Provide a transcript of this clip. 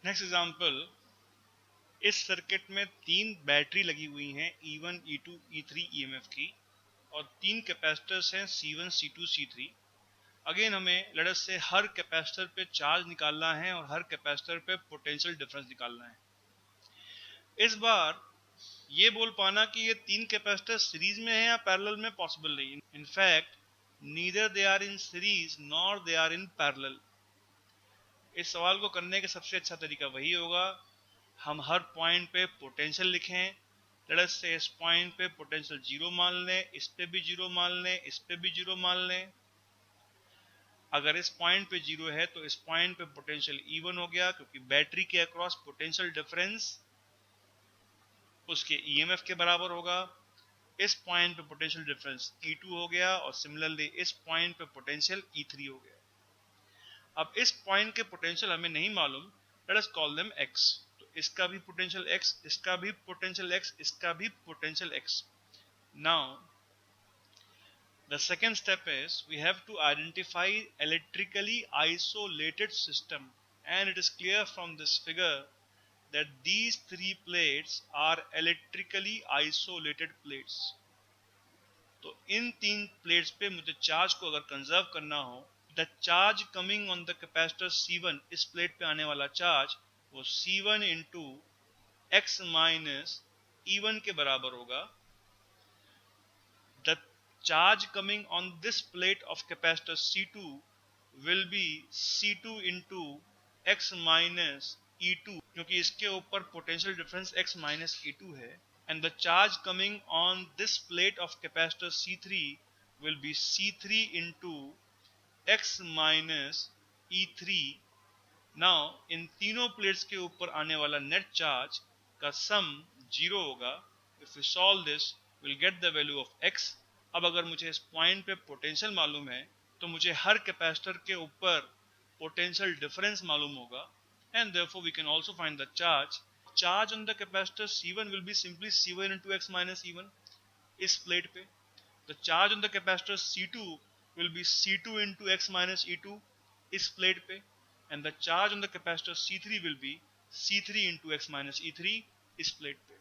Next example, इस circuit में 3 battery लगी हुई हैं E1, E2, E3 EMF की, और 3 कैपेसिटर्स हैं C1, C2, C3। अगेन हमें लेट अस से हर कैपेसिटर पे चार्ज निकालना है और हर कैपेसिटर पे पोटेंशियल डिफरेंस निकालना है। इस बार ये बोल पाना कि ये 3 कैपेसिटर सीरीज में है या पैरेलल में पॉसिबल नहीं। In fact neither they are in series nor they are in parallel. इस सवाल को करने का सबसे अच्छा तरीका वही होगा, हम हर पॉइंट पे पोटेंशियल लिखें। लेट अस से इस पॉइंट पे पोटेंशियल 0 मान लें, इस पे भी 0 मान लें, इस पे भी 0 मान लें। अगर इस पॉइंट पे 0 है तो इस पॉइंट पे पोटेंशियल E1 हो गया, क्योंकि बैटरी के अक्रॉस पोटेंशियल डिफरेंस उसके EMF के बराबर होगा। इस पॉइंट पे पोटेंशियल डिफरेंस E2 हो गया, और सिमिलरली इस पॉइंट पे पोटेंशियल E3 हो गया। अब इस पॉइंट के पोटेंशियल हमें नहीं मालूम, let us call them x। तो इसका भी पोटेंशियल x, इसका भी पोटेंशियल x, इसका भी potential x। Now the second step is we have to identify electrically isolated system, and it is clear from this figure that these 3 plates are electrically isolated plates. तो इन 3 plates पे मुझे charge को अगर conserve करना हो, the charge coming on the capacitor C1, इस plate पे आने वाला चार्ज वो C1 into x minus E1 के बराबर होगा। The charge coming on this plate of capacitor C2 will be C2 into x minus E2, क्योंकि इसके ऊपर potential difference x minus E2 है। And the charge coming on this plate of capacitor C3 will be C3 into x minus E3. Now इन तीनों plates के ऊपर आने वाला net charge का सम 0 होगा। If we solve this, we'll get the value of x. अब अगर मुझे इस पॉइंट पे पोटेंशियल मालूम है तो मुझे हर कैपेसिटर के ऊपर पोटेंशियल डिफरेंस मालूम होगा, and therefore we can also find the charge. Charge on the capacitor C1 will be simply C1 into x minus E1 इस प्लेट पे। The charge on the capacitor C2 will be C2 into x minus E2 इस plate पे, and the charge on the capacitor C3 will be C3 into x minus E3 इस plate पे।